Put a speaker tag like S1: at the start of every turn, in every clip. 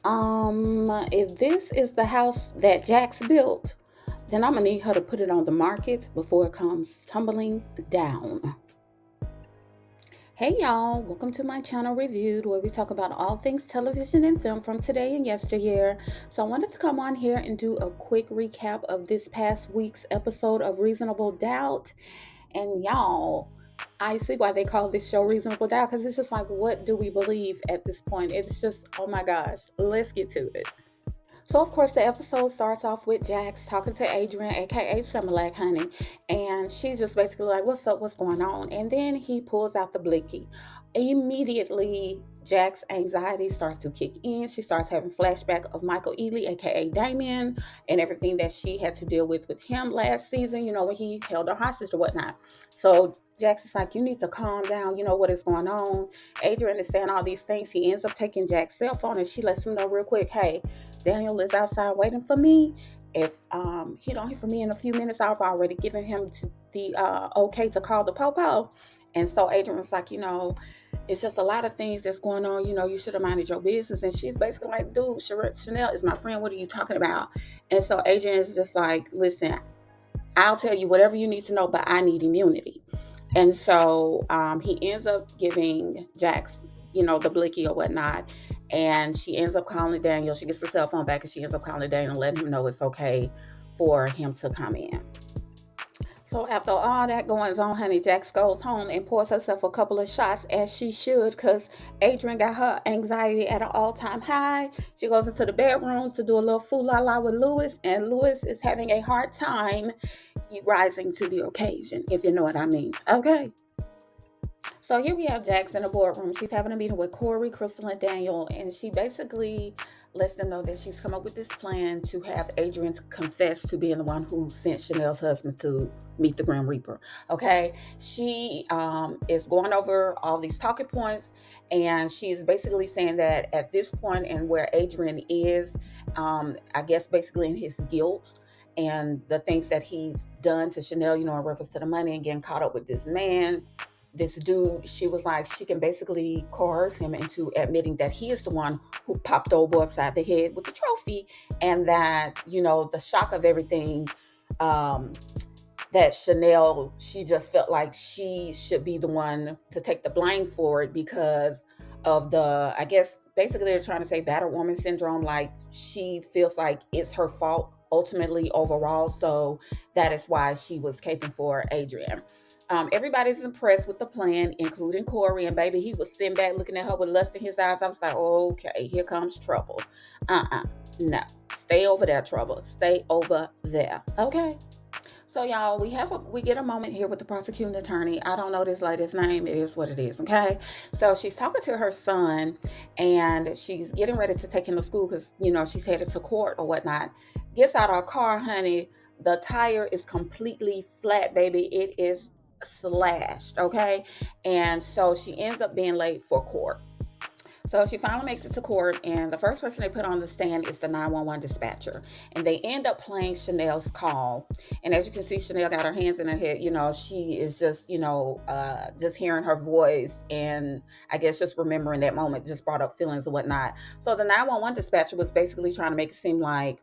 S1: If this is the house that Jax built, then I'm gonna need her to put it on the market before it comes tumbling down. Hey y'all, welcome to my channel Reviewed, where we talk about all things television and film from today and yesteryear. So I wanted to come on here and do a quick recap of this past week's episode of Reasonable Doubt. And y'all, I see why they call this show Reasonable Doubt, because it's just like, what do we believe at this point? It's just, oh my gosh, let's get to it. So, of course, the episode starts off with Jax talking to Adrian, aka Similac, honey, and she's just basically like, "What's up? What's going on?" And then he pulls out the blicky. Immediately, Jax's anxiety starts to kick in. She starts having flashback of Michael Ealy, aka Damien, and everything that she had to deal with him last season. You know, when he held her hostage or whatnot. So Jax is like, "You need to calm down. You know what is going on." Adrian is saying all these things. He ends up taking Jax's cell phone, and she lets him know real quick, "Hey, Daniel is outside waiting for me. If he don't hear from me in a few minutes, I've already given him the okay to call the popo." And so Adrian was like, it's just a lot of things that's going on. You should have minded your business. And she's basically like, "Dude, Chanel is my friend. What are you talking about?" And so Adrian is just like, "Listen, I'll tell you whatever you need to know, but I need immunity." And so he ends up giving Jax, the blicky or whatnot. And she ends up calling Daniel. She gets her cell phone back and she ends up calling Daniel, letting him know it's okay for him to come in. So after all that goes on, honey, Jax goes home and pours herself a couple of shots, as she should, because Adrian got her anxiety at an all-time high. She goes into the bedroom to do a little foo-la-la with Lewis, and Lewis is having a hard time rising to the occasion, if you know what I mean. Okay. So here we have Jax in a boardroom. She's having a meeting with Corey, Crystal, and Daniel, and she basically lets them know that she's come up with this plan to have Adrian confess to being the one who sent Chanel's husband to meet the Grim Reaper. Okay, she is going over all these talking points, and she's basically saying that at this point and where Adrian is, I guess basically in his guilt and the things that he's done to Chanel, in reference to the money and getting caught up with this man, this dude, she was like, she can basically coerce him into admitting that he is the one who popped old boy upside the head with the trophy, and that, the shock of everything, that Chanel, she just felt like she should be the one to take the blame for it because of the, I guess, basically they're trying to say battered woman syndrome. Like, she feels like it's her fault ultimately overall. So that is why she was caping for Adrian. Everybody's impressed with the plan, including Corey. And baby, he was sitting back looking at her with lust in his eyes. I was like, okay, here comes trouble. No. Stay over there, trouble. Stay over there. Okay. So y'all, we get a moment here with the prosecuting attorney. I don't know this lady's name. It is what it is, okay? So she's talking to her son, and she's getting ready to take him to school because, she's headed to court or whatnot. Gets out of her car, honey. The tire is completely flat, baby. It is slashed, okay? And so she ends up being late for court. So she finally makes it to court, and the first person they put on the stand is the 911 dispatcher. And they end up playing Chanel's call. And as you can see, Chanel got her hands in her head. She is just, just hearing her voice, and I guess just remembering that moment just brought up feelings and whatnot. So the 911 dispatcher was basically trying to make it seem like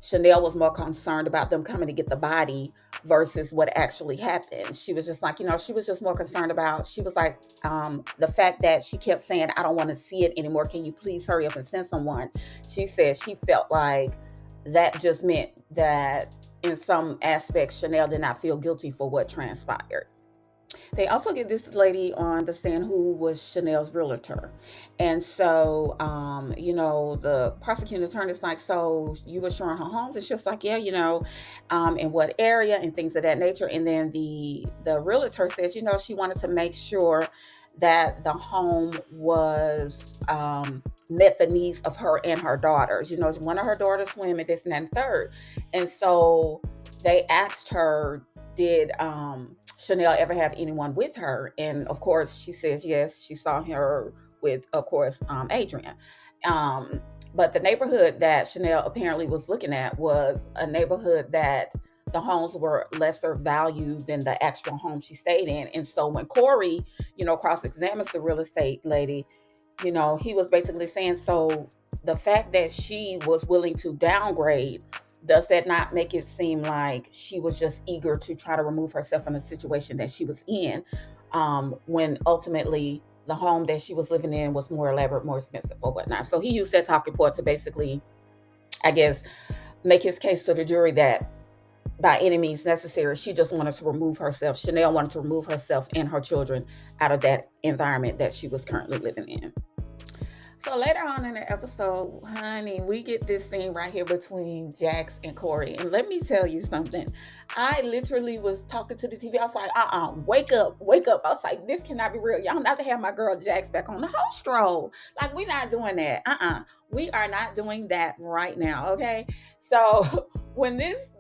S1: Chanel was more concerned about them coming to get the body versus what actually happened. She was just like, she was just more concerned about, she was like, the fact that she kept saying, "I don't want to see it anymore. Can you please hurry up and send someone?" She said she felt like that just meant that in some aspects, Chanel did not feel guilty for what transpired. They also get this lady on the stand who was Chanel's realtor. And so, the prosecuting attorney is like, "So you were showing her homes?" And she was like, "Yeah, in what area and things of that nature." And then the realtor says, she wanted to make sure that the home was, met the needs of her and her daughters. One of her daughters swim and this and that and third. And so they asked her, did Chanel ever have anyone with her? And of course, she says yes. She saw her with, of course, Adrian. But the neighborhood that Chanel apparently was looking at was a neighborhood that the homes were lesser value than the actual home she stayed in. And so when Corey, cross-examines the real estate lady, he was basically saying, so the fact that she was willing to downgrade, does that not make it seem like she was just eager to try to remove herself from the situation that she was in, when ultimately the home that she was living in was more elaborate, more expensive, or whatnot? So he used that talking point to basically, I guess, make his case to the jury that by any means necessary, she just wanted to remove herself. Chanel wanted to remove herself and her children out of that environment that she was currently living in. So later on in the episode, honey, we get this scene right here between Jax and Corey. And let me tell you something. I literally was talking to the TV. I was like, wake up, wake up. I was like, this cannot be real. Y'all not to have my girl Jax back on the host role. Like, we're not doing that. We are not doing that right now. Okay. So when this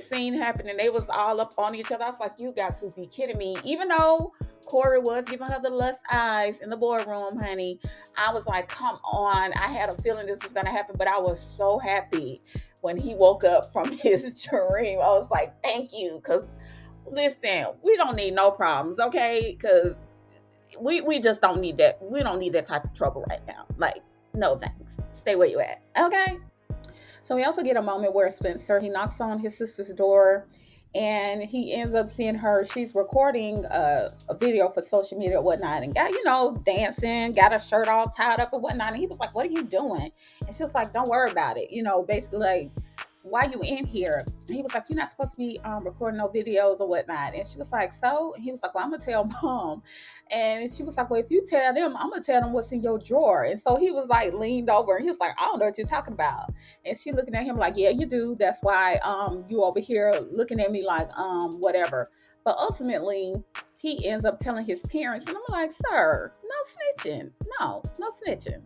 S1: scene happened and they was all up on each other, I was like, you got to be kidding me. Even though Corey was giving her the lust eyes in the boardroom, honey, I was like, come on. I had a feeling this was going to happen, but I was so happy when he woke up from his dream. I was like, thank you. Because, listen, we don't need no problems, okay? Because we just don't need that. We don't need that type of trouble right now. Like, no thanks. Stay where you at, okay? So we also get a moment where Spencer, he knocks on his sister's door and he ends up seeing her. She's recording a video for social media or whatnot, and got, dancing, got her shirt all tied up and whatnot. And he was like, what are you doing? And she was like, don't worry about it. Basically like, why you in here? And he was like, you're not supposed to be recording no videos or whatnot. And she was like, so? And he was like, well, I'm going to tell mom. And she was like, well, if you tell them, I'm going to tell them what's in your drawer. And so he was like leaned over and he was like, I don't know what you're talking about. And she looking at him like, yeah, you do. That's why you over here looking at me like whatever. But ultimately, he ends up telling his parents. And I'm like, sir, no snitching. No snitching.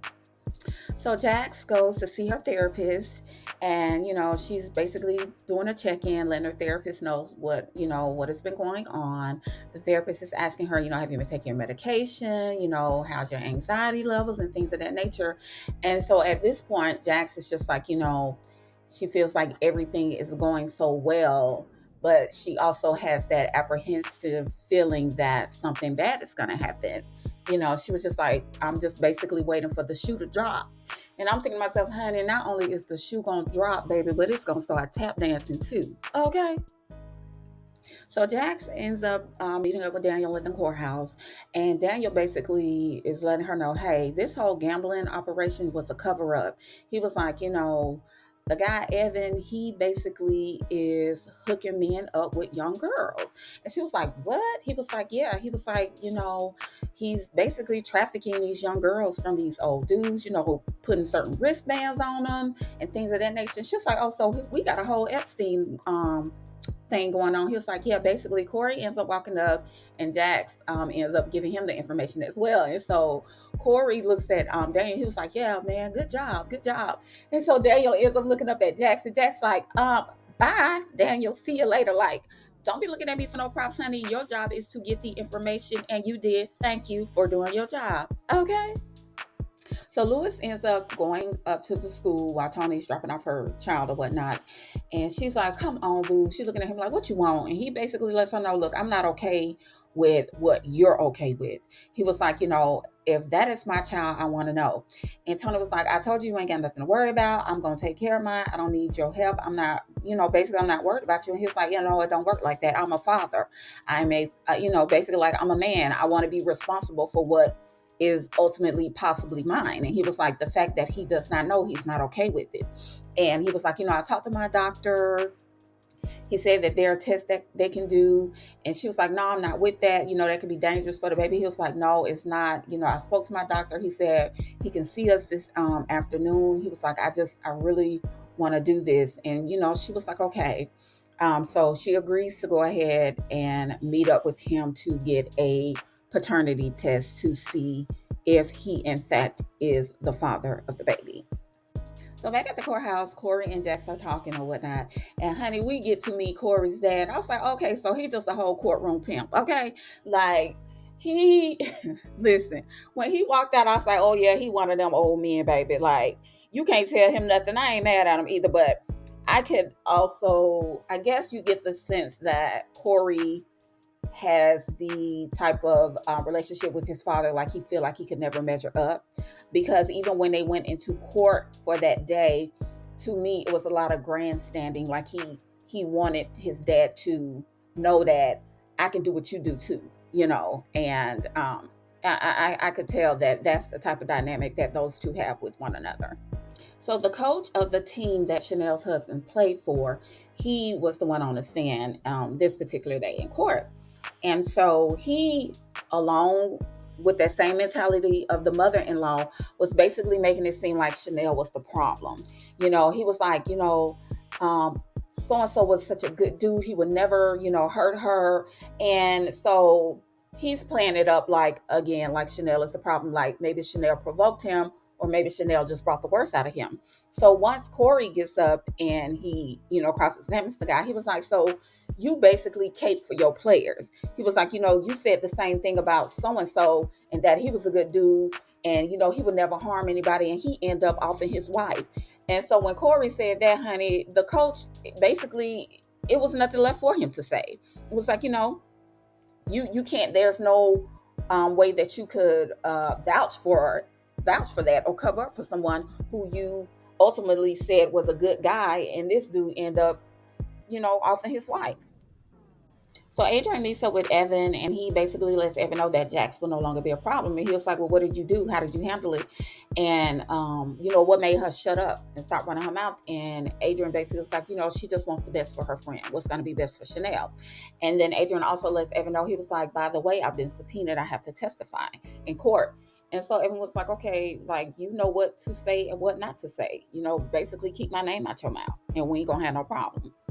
S1: So Jax goes to see her therapist, and she's basically doing a check-in, letting her therapist knows what has been going on. The therapist is asking her, have you been taking your medication? How's your anxiety levels and things of that nature. And so at this point, Jax is just like, she feels like everything is going so well, but she also has that apprehensive feeling that something bad is going to happen. She was just like, I'm just basically waiting for the shoe to drop. And I'm thinking to myself, honey, not only is the shoe going to drop, baby, but it's going to start tap dancing too. Okay. So Jax ends up meeting up with Daniel at the courthouse. And Daniel basically is letting her know, hey, this whole gambling operation was a cover up. He was like, the guy, Evan, he basically is hooking men up with young girls. And she was like, what? He was like, yeah. He was like, he's basically trafficking these young girls from these old dudes, putting certain wristbands on them and things of that nature. And she's like, oh, so we got a whole Epstein thing going on. He was like, yeah, basically Corey ends up walking up and Jax ends up giving him the information as well. And so Corey looks at Daniel. He was like, yeah, man, good job. And so Daniel ends up looking up at Jax, and Jax like, bye, Daniel, see you later. Like, don't be looking at me for no props, honey. Your job is to get the information, and you did. Thank you for doing your job. Okay. So Lewis ends up going up to the school while Tony's dropping off her child or whatnot. And she's like, come on, dude. She's looking at him like, what you want? And he basically lets her know, look, I'm not okay with what you're okay with. He was like, if that is my child, I want to know. And Tony was like, I told you ain't got nothing to worry about. I'm going to take care of mine. I don't need your help. I'm not, basically I'm not worried about you. And he was like, it don't work like that. I'm a father. I'm basically like, I'm a man. I want to be responsible for what is ultimately possibly mine. And he was like, the fact that he does not know, he's not okay with it. And he was like, I talked to my doctor. He said that there are tests that they can do. And she was like, no, I'm not with that. That could be dangerous for the baby. He was like, no, it's not. I spoke to my doctor. He said he can see us this afternoon. He was like, I really want to do this. And, she was like, okay. So she agrees to go ahead and meet up with him to get a paternity test to see if he in fact is the father of the baby. So back at the courthouse, Corey and Jax are talking or whatnot. And honey, we get to meet Corey's dad. I was like, okay, so he's just a whole courtroom pimp. Okay. Like he, listen, when he walked out, I was like, oh yeah, he one of them old men, baby. Like you can't tell him nothing. I ain't mad at him either, but I could also, I guess you get the sense that Corey has the type of relationship with his father, like he feel like he could never measure up, because even when they went into court for that day, to me it was a lot of grandstanding. Like he wanted his dad to know that I can do what you do too, and I could tell that that's the type of dynamic that those two have with one another. So the coach of the team that Chanel's husband played for, he was the one on the stand this particular day in court. And so he, along with that same mentality of the mother-in-law, was basically making it seem like Chanel was the problem. He was like, so and so was such a good dude. He would never, hurt her. And so he's playing it up like, again, like Chanel is the problem. Like maybe Chanel provoked him, or maybe Chanel just brought the worst out of him. So once Corey gets up and he, crosses examines the guy, he was like, so you basically cape for your players. He was like, you said the same thing about so and so, and that he was a good dude, and he would never harm anybody, and he ended up offing his wife. And so when Corey said that, honey, the coach basically, it was nothing left for him to say. It was like, you can't. There's no way that you could vouch for that or cover up for someone who you ultimately said was a good guy, and this dude end up, offing his wife. So Adrian meets up with Evan, and he basically lets Evan know that Jax will no longer be a problem. And he was like, well, what did you do? How did you handle it? And, what made her shut up and stop running her mouth? And Adrian basically was like, she just wants the best for her friend. What's going to be best for Chanel? And then Adrian also lets Evan know, he was like, by the way, I've been subpoenaed. I have to testify in court. And so Evan was like, okay, like, what to say and what not to say. Basically keep my name out your mouth, and we ain't going to have no problems.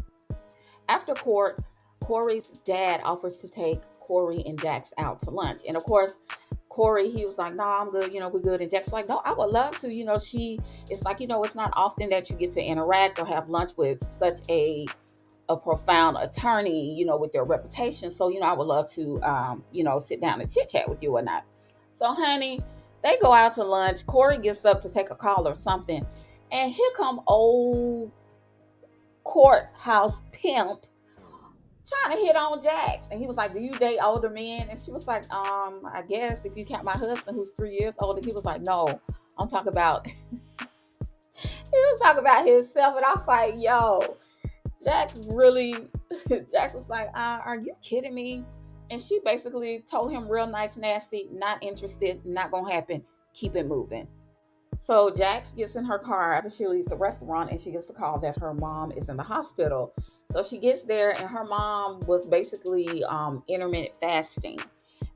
S1: After court, Corey's dad offers to take Corey and Jax out to lunch. And of course, Corey, he was like, no, I'm good, we're good. And Jack's like, no, I would love to. It's like, it's not often that you get to interact or have lunch with such a profound attorney, with their reputation. So, I would love to, sit down and chit chat with you or not. So, honey, they go out to lunch. Corey gets up to take a call or something. And here come old courthouse pimp trying to hit on Jax. And he was like, do you date older men? And she was like, I guess if you count my husband who's 3 years older. He was like, no, I'm talking about he was talking about himself. And I was like, yo, Jax really Jax was like, are you kidding me? And she basically told him real nice, nasty, not interested, not gonna happen, keep it moving. So Jax gets in her car after she leaves the restaurant, and she gets a call that her mom is in the hospital. So she gets there, and her mom was basically intermittent fasting.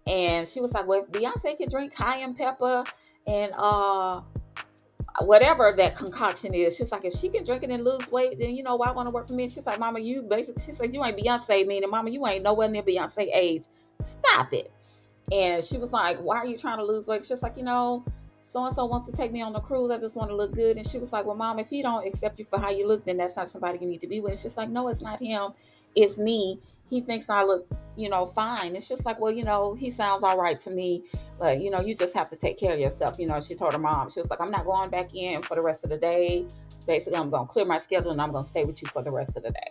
S1: And she was like, well, if Beyonce can drink cayenne pepper and whatever that concoction is, she's like, if she can drink it and lose weight, then why want to work for me? She's like, mama, you basically, she said, you ain't Beyonce, meaning mama, you ain't nowhere near Beyonce age. Stop it. And she was like, why are you trying to lose weight? She's like, so and so wants to take me on a cruise. I just want to look good. And she was like, well, mom, if he don't accept you for how you look, then that's not somebody you need to be with. It's just like, no, it's not him. It's me. He thinks I look, fine. It's just like, well, he sounds all right to me, but you just have to take care of yourself. She told her mom, she was like, I'm not going back in for the rest of the day. Basically, I'm going to clear my schedule, and I'm going to stay with you for the rest of the day.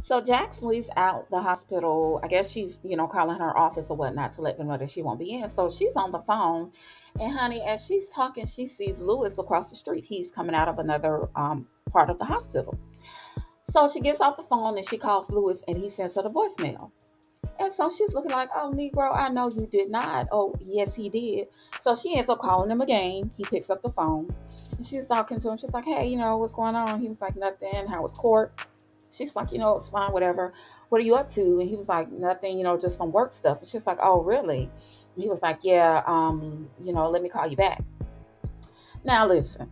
S1: So Jax leaves out the hospital. I guess she's, calling her office or whatnot to let them know that she won't be in. So she's on the phone. And honey, as she's talking, she sees Lewis across the street. He's coming out of another part of the hospital. So she gets off the phone and she calls Lewis, and he sends her the voicemail. And so she's looking like, oh, Negro, I know you did not. Oh, yes, he did. So she ends up calling him again. He picks up the phone. And she's talking to him. She's like, hey, what's going on? He was like, nothing. How was court? She's like, it's fine, whatever. What are you up to? And he was like, nothing, just some work stuff. And she's like, oh, really? And he was like, yeah, let me call you back. Now, listen,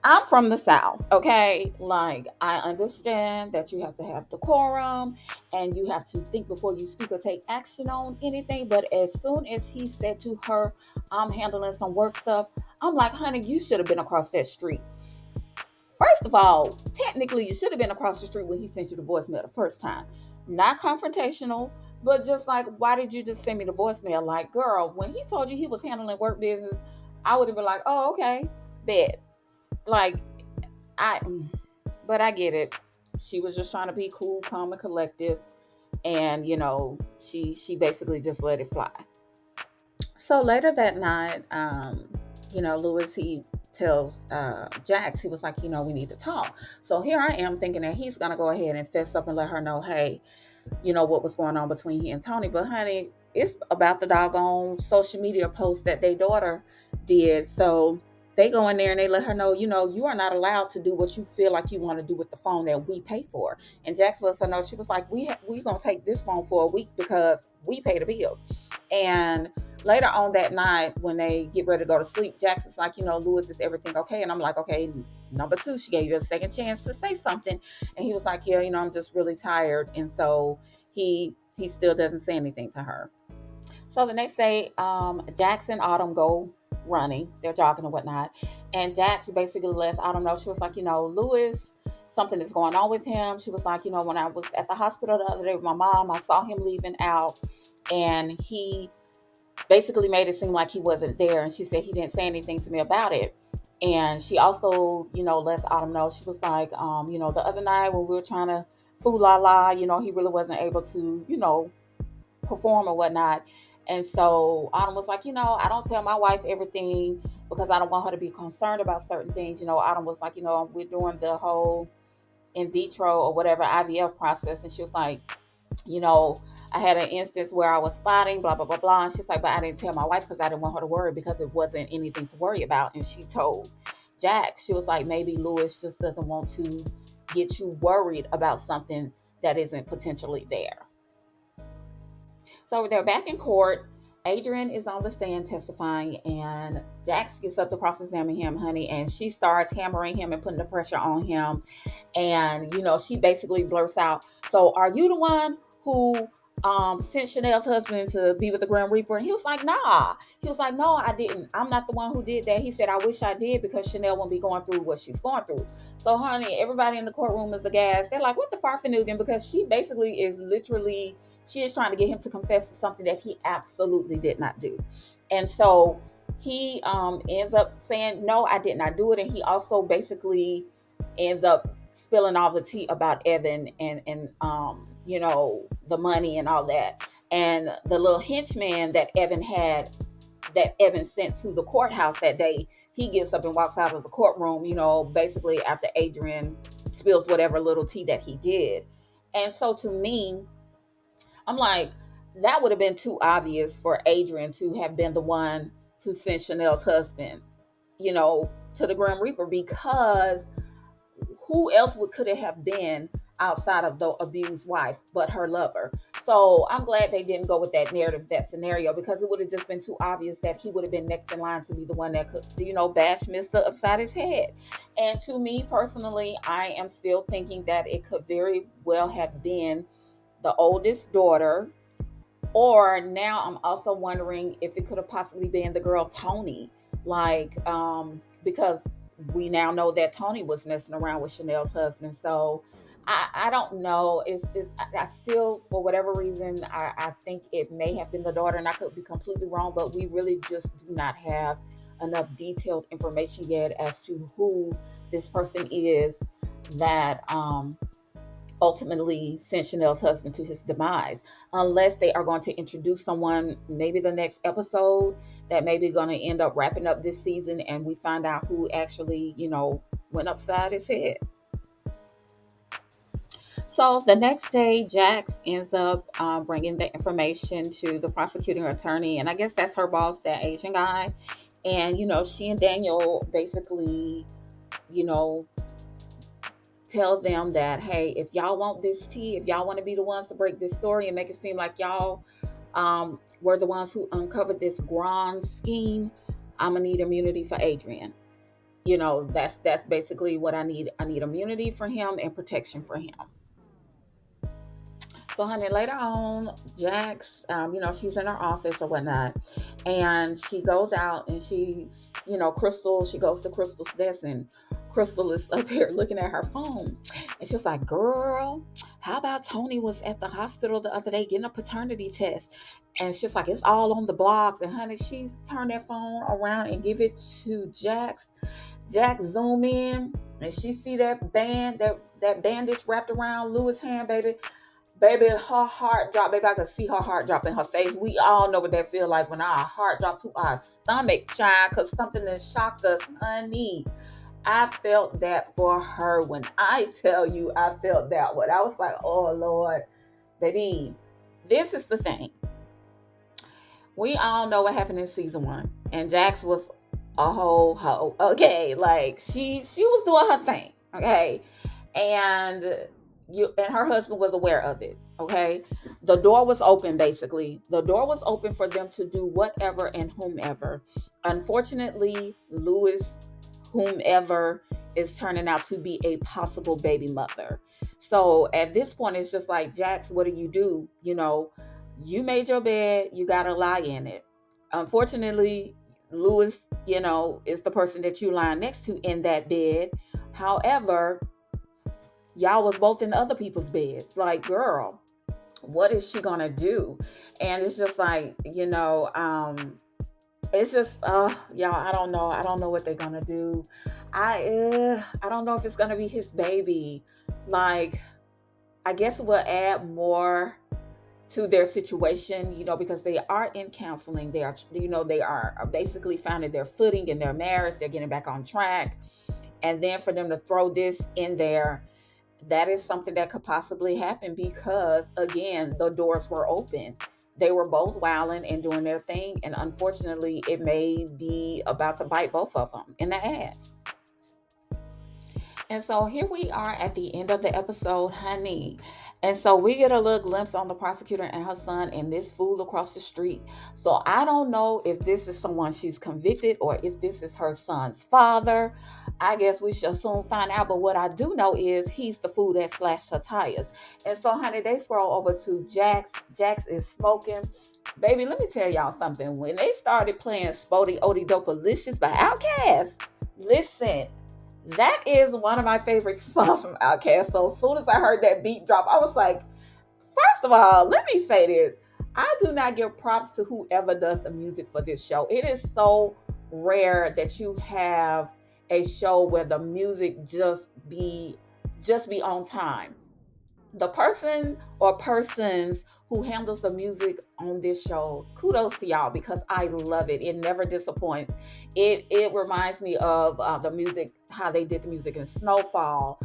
S1: I'm from the South, okay? Like, I understand that you have to have decorum and you have to think before you speak or take action on anything. But as soon as he said to her, I'm handling some work stuff, I'm like, honey, you should have been across that street. First of all, technically, you should have been across the street when he sent you the voicemail the first time. Not confrontational, but just like, why did you just send me the voicemail? Like, girl, when he told you he was handling work business, I would have been like, oh, okay, bet. Like, but I get it. she was just trying to be cool, calm, and collective, and she basically just let it fly. So later that night, Lewis, he tells Jax, he was like, we need to talk. So here I am thinking that he's gonna go ahead and fess up and let her know, hey, what was going on between he and Tony. But honey, it's about the doggone social media post that their daughter did. So they go in there and they let her know, you are not allowed to do what you feel like you want to do with the phone that we pay for. And Jax lets her know, she was like, we gonna take this phone for a week because we pay the bill. And later on that night, when they get ready to go to sleep, Jackson's like, Lewis, is everything okay? And I'm like, okay, number two, she gave you a second chance to say something. And he was like, yeah, I'm just really tired. And so he still doesn't say anything to her. So the next day, Jax and Autumn go running. They're jogging and whatnot. And Jax basically lets Autumn know, she was like, Lewis, something is going on with him. She was like, when I was at the hospital the other day with my mom, I saw him leaving out, and he basically made it seem like he wasn't there. And she said he didn't say anything to me about it. And she also, lets Autumn know, she was like, the other night when we were trying to fool la la, he really wasn't able to, perform or whatnot. And so Autumn was like, I don't tell my wife everything because I don't want her to be concerned about certain things. Autumn was like, we're doing the whole in vitro or whatever IVF process. And she was like, I had an instance where I was spotting, blah, blah, blah, blah. And she's like, but I didn't tell my wife because I didn't want her to worry because it wasn't anything to worry about. And she told Jax, she was like, maybe Lewis just doesn't want to get you worried about something that isn't potentially there. So they're back in court. Adrian is on the stand testifying, and Jax gets up to cross-examine him, honey, and she starts hammering him and putting the pressure on him. And, she basically blurts out, so are you the one who sent Chanel's husband to be with the Grim Reaper? And he was like, nah. He was like, no, I didn't. I'm not the one who did that. He said, I wish I did because Chanel won't be going through what she's going through. So, honey, everybody in the courtroom is aghast. They're like, what the farfanugan? Because she basically is literally, she is trying to get him to confess to something that he absolutely did not do. And so he ends up saying, no, I did not do it. And he also basically ends up spilling all the tea about Evan and the money and all that. And the little henchman that Evan sent to the courthouse that day, he gets up and walks out of the courtroom, basically after Adrian spills whatever little tea that he did. And so to me, I'm like, that would have been too obvious for Adrian to have been the one to send Chanel's husband, to the Grim Reaper, because who else could it have been outside of the abused wife but her lover? So I'm glad they didn't go with that narrative, that scenario, because it would have just been too obvious that he would have been next in line to be the one that could, bash Mr. upside his head. And to me personally, I am still thinking that it could very well have been the oldest daughter, or now I'm also wondering if it could have possibly been the girl Tony, because we now know that Tony was messing around with Chanel's husband. So I don't know. I still, for whatever reason, I think it may have been the daughter, and I could be completely wrong, but we really just do not have enough detailed information yet as to who this person is that ultimately sent Chanel's husband to his demise, unless they are going to introduce someone, maybe the next episode, that maybe going to end up wrapping up this season, and we find out who actually, went upside his head. So the next day, Jax ends up bringing the information to the prosecuting attorney, and I guess that's her boss, that Asian guy. And, she and Daniel basically, tell them that, hey, if y'all want this tea, if y'all want to be the ones to break this story and make it seem like y'all were the ones who uncovered this grand scheme, I'm gonna need immunity for Adrian. That's basically what I need. I need immunity for him and protection for him. So, honey, later on, Jax, she's in her office or whatnot, and she goes out and Crystal, she goes to Crystal's desk, and Crystal is up here looking at her phone. And she's like, girl, how about Tony was at the hospital the other day getting a paternity test? And she's like, it's all on the blogs. And honey, she turned that phone around and give it to Jax. Jax zoom in and she see that that bandage wrapped around Louis' hand, baby, her heart dropped. Baby, I could see her heart drop in her face. We all know what that feel like when our heart drops to our stomach, child, because something that shocked us, honey. I felt that for her. When I tell you I felt that one, I was like, oh Lord, baby. This is the thing. We all know what happened in season 1. And Jax was a whole hoe. Okay. Like she was doing her thing. Okay. And her husband was aware of it. Okay. The door was open, basically. The door was open for them to do whatever and whomever. Unfortunately, Louis, whomever, is turning out to be a possible baby mother. So at this point, it's just like, Jax, what do? You made your bed, you gotta lie in it. Unfortunately, Louis, is the person that you lie next to in that bed. However, y'all was both in other people's beds. Like, girl, what is she gonna do? And it's just like, it's just, y'all, I don't know. I don't know what they're gonna do. I don't know if it's gonna be his baby. Like, I guess it will add more to their situation, because they are in counseling. They are basically finding their footing in their marriage. They're getting back on track. And then for them to throw this in there, that is something that could possibly happen because, again, the doors were open. They were both wilding and doing their thing. And unfortunately, it may be about to bite both of them in the ass. And so here we are at the end of the episode, honey. And so we get a little glimpse on the prosecutor and her son and this fool across the street. So I don't know if this is someone she's convicted or if this is her son's father. I guess we shall soon find out. But what I do know is he's the fool that slashed her tires. And so, honey, they scroll over to Jax. Jax is smoking. Baby, let me tell y'all something. When they started playing Spody Odie Dopalicious by Outkast, listen, that is one of my favorite songs from Outkast. So as soon as I heard that beat drop, I was like, first of all, let me say this. I do not give props to whoever does the music for this show. It is so rare that you have a show where the music just be on time. The person or persons who handles the music on this show, kudos to y'all, because I love it. It never disappoints. It reminds me of the music, how they did the music in Snowfall,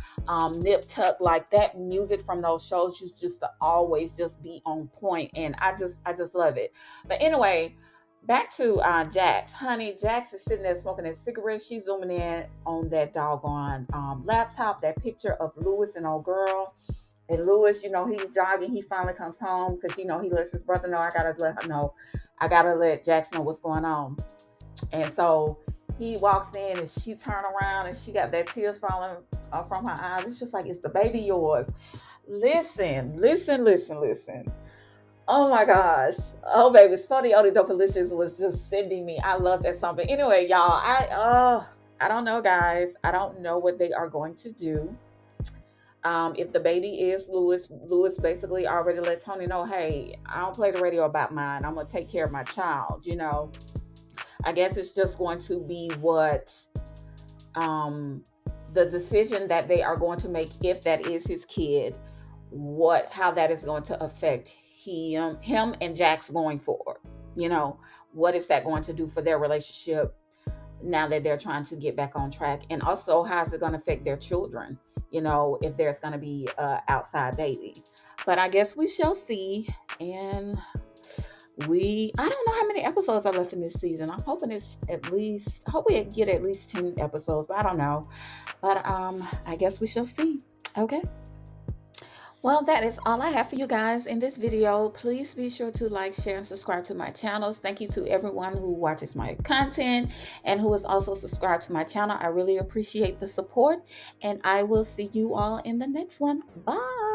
S1: Nip Tuck, like that music from those shows used just to always just be on point, and I just love it. But anyway, back to Jax. Honey, Jax is sitting there smoking a cigarette. She's zooming in on that doggone laptop, that picture of Louis and old girl. And Louis, he's jogging. He finally comes home because, he lets his brother know. I got to let her know. I got to let Jax know what's going on. And so he walks in and she turned around and she got that tears falling from her eyes. It's just like, is the baby yours? Listen. Oh my gosh. Oh, baby. Spody Odie Dopalicious was just sending me. I love that song. But anyway, y'all, I don't know, guys. I don't know what they are going to do. If the baby is Louis basically already let Tony know, hey, I don't play the radio about mine. I'm going to take care of my child, I guess it's just going to be what the decision that they are going to make, if that is his kid, how that is going to affect him and Jax going forward. What is that going to do for their relationship now that they're trying to get back on track? And also, how is it going to affect their children? If there's going to be an outside baby. But I guess we shall see. And I don't know how many episodes are left in this season. I'm hoping hope we get at least 10 episodes, but I don't know. But I guess we shall see. Okay. Well, that is all I have for you guys in this video. Please be sure to like, share, and subscribe to my channels. Thank you to everyone who watches my content and who is also subscribed to my channel. I really appreciate the support, and I will see you all in the next one. Bye.